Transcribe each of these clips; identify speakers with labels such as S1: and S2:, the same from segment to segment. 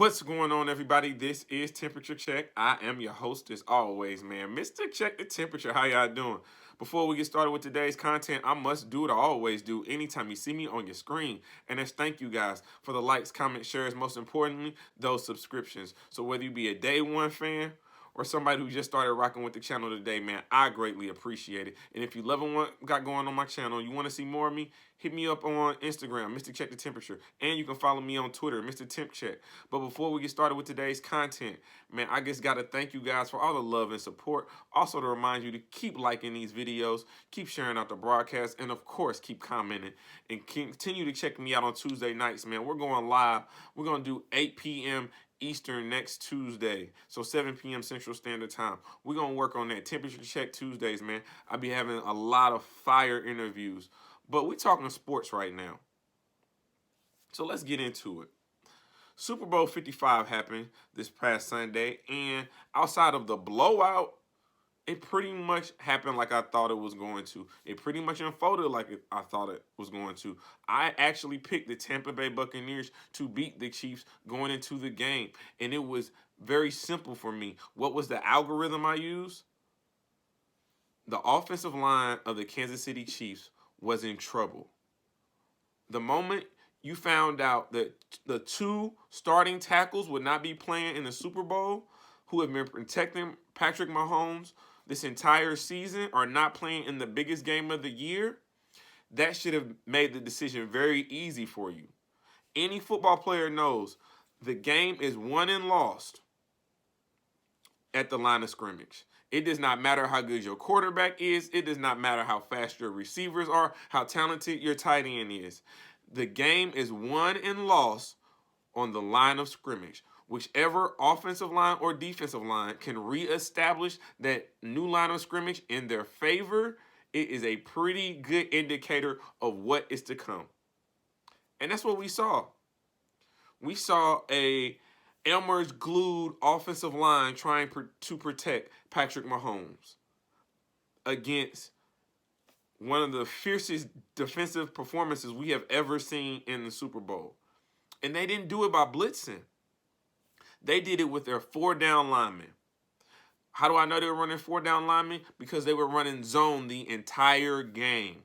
S1: What's going on, everybody? This is Temperature Check. I am your host, as always, man. Mr. Check the Temperature. How y'all doing? Before we get started with today's content, I must do what I always do anytime you see me on your screen. And that's thank you guys for the likes, comments, shares, most importantly, those subscriptions. So whether you be a day one fan or somebody who just started rocking with the channel today, man, I greatly appreciate it. And if you loving what got going on my channel, you want to see more of me, hit me up on Instagram, Mr. Check the Temperature. And you can follow me on Twitter, Mr. Temp Check. But before we get started with today's content, man, I just got to thank you guys for all the love and support. Also to remind you to keep liking these videos, keep sharing out the broadcast, and of course, keep commenting. And continue to check me out on Tuesday nights, man. We're going live. We're going to do 8 p.m. Eastern next Tuesday, so 7 p.m. Central Standard Time. We're going to work on that. Temperature Check Tuesdays, man. I'll be having a lot of fire interviews. But we're talking sports right now. So let's get into it. Super Bowl 55 happened this past Sunday, and outside of the blowout, it pretty much happened like I thought it was going to. It pretty much unfolded like I thought it was going to. I actually picked the Tampa Bay Buccaneers to beat the Chiefs going into the game, and it was very simple for me. What was the algorithm I used? The offensive line of the Kansas City Chiefs was in trouble. The moment you found out that the two starting tackles would not be playing in the Super Bowl, who have been protecting Patrick Mahomes this entire season, are not playing in the biggest game of the year, that should have made the decision very easy for you. Any football player knows the game is won and lost at the line of scrimmage. It does not matter how good your quarterback is. It does not matter how fast your receivers are, how talented your tight end is. The game is won and lost on the line of scrimmage. Whichever offensive line or defensive line can reestablish that new line of scrimmage in their favor, it is a pretty good indicator of what is to come. And that's what we saw. We saw a Elmer's glued offensive line trying to protect Patrick Mahomes against one of the fiercest defensive performances we have ever seen in the Super Bowl. And they didn't do it by blitzing. They did it with their 4-down linemen. How do I know they were running 4-down linemen? Because they were running zone the entire game.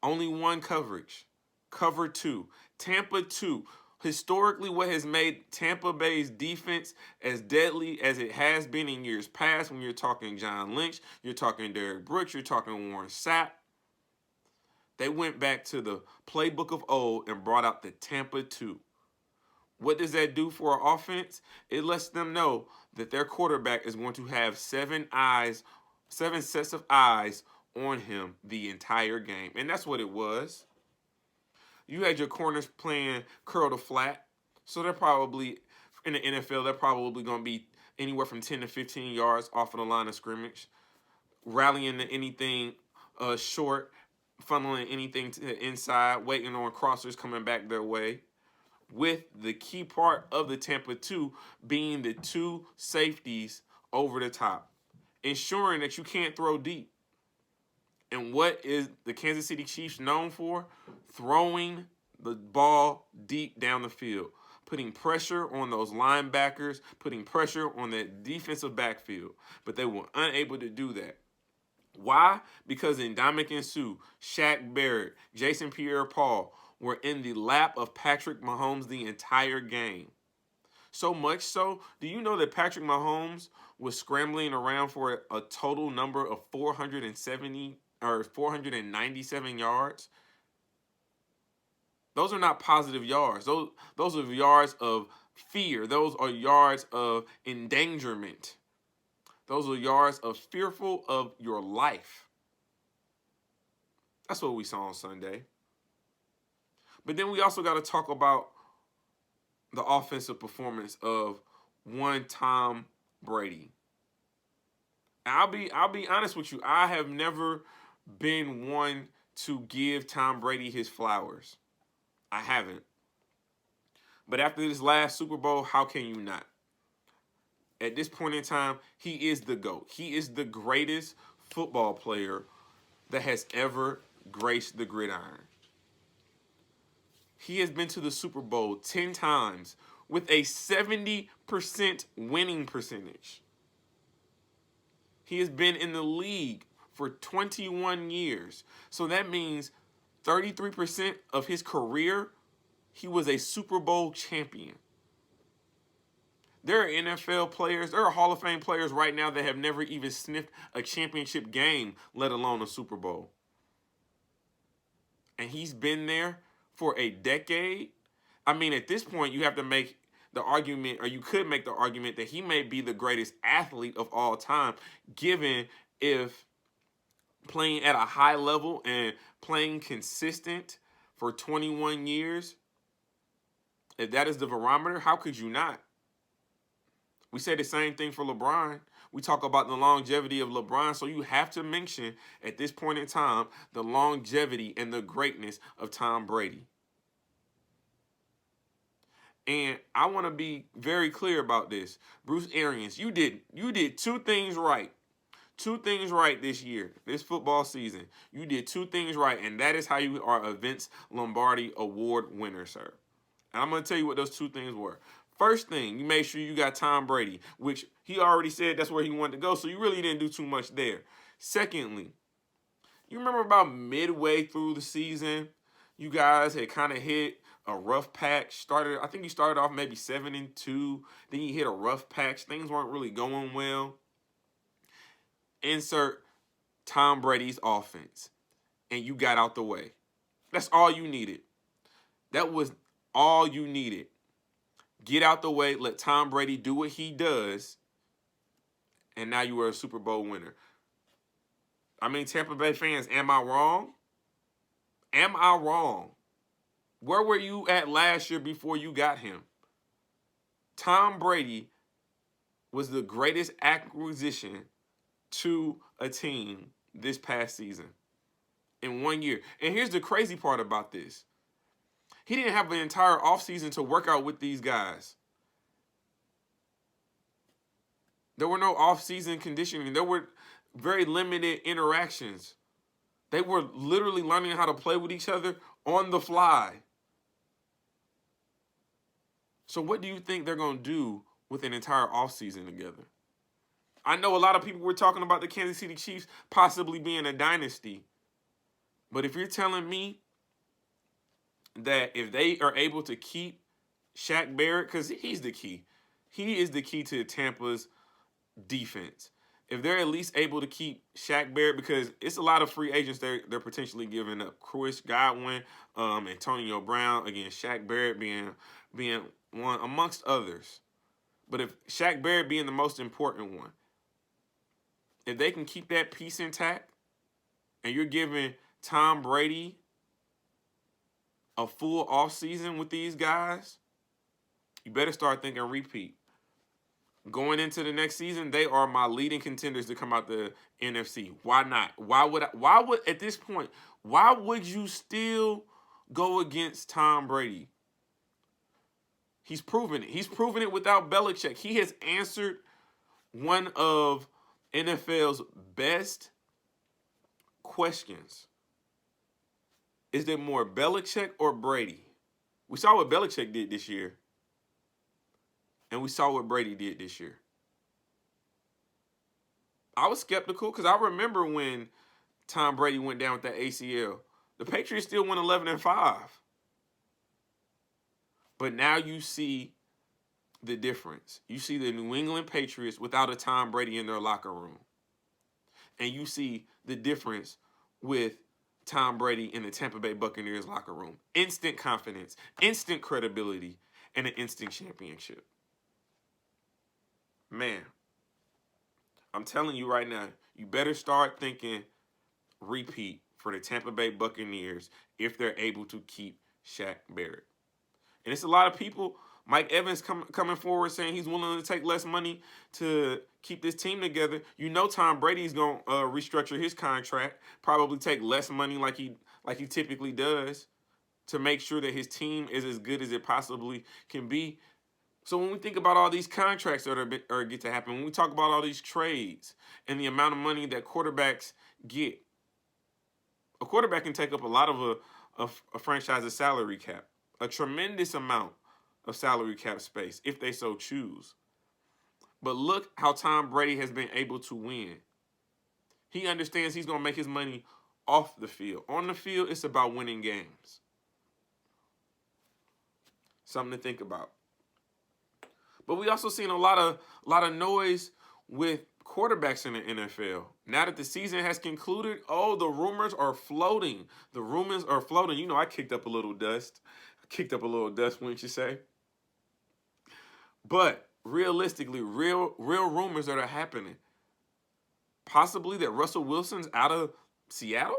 S1: Only one coverage. Cover 2. Tampa 2. Historically, what has made Tampa Bay's defense as deadly as it has been in years past, when you're talking John Lynch, you're talking Derek Brooks, you're talking Warren Sapp, they went back to the playbook of old and brought out the Tampa 2. What does that do for our offense? It lets them know that their quarterback is going to have 7 sets of eyes on him the entire game. And that's what it was. You had your corners playing curl to flat. So they're probably, in the NFL, they're probably going to be anywhere from 10 to 15 yards off of the line of scrimmage. Rallying to anything short, funneling anything to the inside, waiting on crossers coming back their way, with the key part of the Tampa 2 being the 2 safeties over the top, ensuring that you can't throw deep. And what is the Kansas City Chiefs known for? Throwing the ball deep down the field, putting pressure on those linebackers, putting pressure on that defensive backfield. But they were unable to do that. Why? Because Ndamukong Suh, Shaq Barrett, Jason Pierre-Paul were in the lap of Patrick Mahomes the entire game. So much so, do you know that Patrick Mahomes was scrambling around for a total number of 497 yards? Those are not positive yards. Those are yards of fear. Those are yards of endangerment. Those are yards of fearful of your life. That's what we saw on Sunday. But then we also got to talk about the offensive performance of one Tom Brady. I'll be honest with you. I have never been one to give Tom Brady his flowers. I haven't. But after this last Super Bowl, how can you not? At this point in time, he is the GOAT. He is the greatest football player that has ever graced the gridiron. He has been to the Super Bowl 10 times with a 70% winning percentage. He has been in the league for 21 years. So that means 33% of his career, he was a Super Bowl champion. There are NFL players, there are Hall of Fame players right now that have never even sniffed a championship game, let alone a Super Bowl. And he's been there for a decade. I mean, at this point, you have to make the argument, or you could make the argument that he may be the greatest athlete of all time, given if playing at a high level and playing consistent for 21 years, if that is the barometer, how could you not? We say the same thing for LeBron. We talk about the longevity of LeBron, so you have to mention at this point in time the longevity and the greatness of Tom Brady. And I want to be very clear about this. Bruce Arians, you did two things right. Two things right this year, this football season. You did two things right, and that is how you are a Vince Lombardi Award winner, sir. And I'm going to tell you what those two things were. First thing, you made sure you got Tom Brady, which he already said that's where he wanted to go, so you really didn't do too much there. Secondly, you remember about midway through the season, you guys had kind of hit a rough patch. I think you started off maybe 7-2. Then you hit a rough patch. Things weren't really going well. Insert Tom Brady's offense, and you got out the way. That's all you needed. That was all you needed. Get out the way, let Tom Brady do what he does, and now you were a Super Bowl winner. I mean, Tampa Bay fans, am I wrong? Am I wrong? Where were you at last year before you got him? Tom Brady was the greatest acquisition to a team this past season in 1 year. And here's the crazy part about this. He didn't have an entire offseason to work out with these guys. There were no offseason conditioning. There were very limited interactions. They were literally learning how to play with each other on the fly. So what do you think they're going to do with an entire offseason together? I know a lot of people were talking about the Kansas City Chiefs possibly being a dynasty. But if you're telling me that if they are able to keep Shaq Barrett, because he's the key. He is the key to Tampa's defense. If they're at least able to keep Shaq Barrett, because it's a lot of free agents they're potentially giving up. Chris Godwin, Antonio Brown, again, Shaq Barrett being one amongst others. But if Shaq Barrett being the most important one, if they can keep that piece intact, and you're giving Tom Brady a full offseason with these guys, you better start thinking repeat. Going into the next season, they are my leading contenders to come out the NFC. Why not? Why would at this point, why would you still go against Tom Brady? He's proven it. He's proven it without Belichick. He has answered one of NFL's best questions. Is there more Belichick or Brady? We saw what Belichick did this year. And we saw what Brady did this year. I was skeptical because I remember when Tom Brady went down with that ACL. The Patriots still went 11-5. But now you see the difference. You see the New England Patriots without a Tom Brady in their locker room. And you see the difference with Tom Brady in the Tampa Bay Buccaneers locker room. Instant confidence, instant credibility, and an instant championship. Man, I'm telling you right now, you better start thinking repeat for the Tampa Bay Buccaneers if they're able to keep Shaq Barrett. And it's a lot of people. Mike Evans coming forward saying he's willing to take less money to keep this team together. You know Tom Brady's going to restructure his contract, probably take less money like he typically does to make sure that his team is as good as it possibly can be. So when we think about all these contracts that are get to happen, when we talk about all these trades and the amount of money that quarterbacks get, a quarterback can take up a lot of a franchise's salary cap, a tremendous amount. of salary cap space if they so choose. But look how Tom Brady has been able to win. He understands he's going to make his money off the field. On the field, it's about winning games. Something to think about. But we also seen a lot of noise with quarterbacks in the NFL. Now that the season has concluded, the rumors are floating. The rumors are floating. You know, I kicked up a little dust. Wouldn't you say? But realistically, real rumors that are happening. Possibly that Russell Wilson's out of Seattle?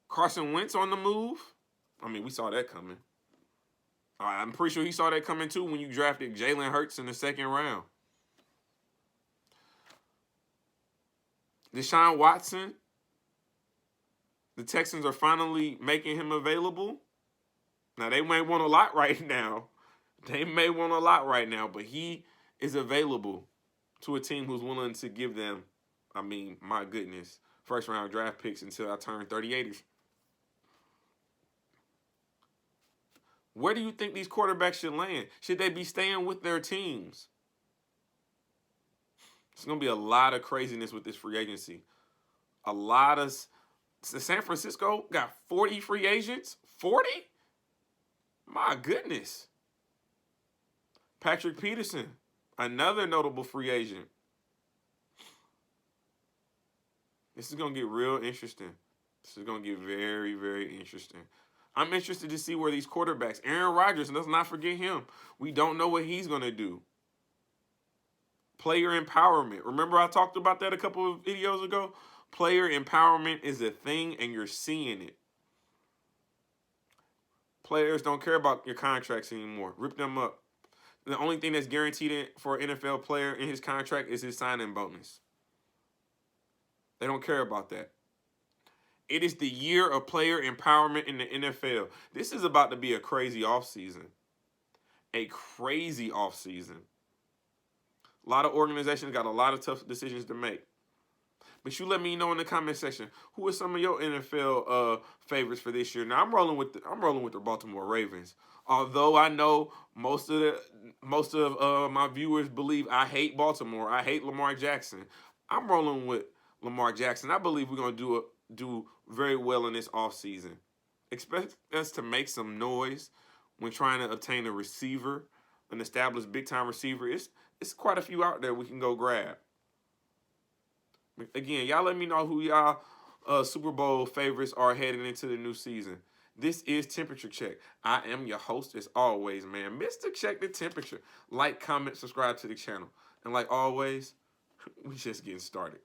S1: Carson Wentz on the move? I mean, we saw that coming. I'm pretty sure he saw that coming too when you drafted Jalen Hurts in the second round. Deshaun Watson, the Texans are finally making him available. Now, they may want a lot right now. But he is available to a team who's willing to give them, I mean, my goodness, first-round draft picks until I turn 38. Where do you think these quarterbacks should land? Should they be staying with their teams? It's going to be a lot of craziness with this free agency. San Francisco got 40 free agents? 40? My goodness. Patrick Peterson, another notable free agent. This is going to get real interesting. This is going to get very, very interesting. I'm interested to see where these quarterbacks, Aaron Rodgers, let's not forget him. We don't know what he's going to do. Player empowerment. Remember I talked about that a couple of videos ago? Player empowerment is a thing and you're seeing it. Players don't care about your contracts anymore. Rip them up. The only thing that's guaranteed for an NFL player in his contract is his signing bonus. They don't care about that. It is the year of player empowerment in the NFL. This is about to be a crazy offseason. A crazy offseason. A lot of organizations got a lot of tough decisions to make. But you let me know in the comment section, who are some of your NFL favorites for this year? Now I'm rolling with the Baltimore Ravens. Although I know most of my viewers believe I hate Baltimore. I hate Lamar Jackson. I'm rolling with Lamar Jackson. I believe we're going to do very well in this offseason. Expect us to make some noise when trying to obtain a receiver, an established big-time receiver. It's quite a few out there we can go grab. Again, y'all let me know who y'all Super Bowl favorites are heading into the new season. This is Temperature Check. I am your host as always, man. Mr. Check the Temperature. Like, comment, subscribe to the channel. And like always, we just getting started.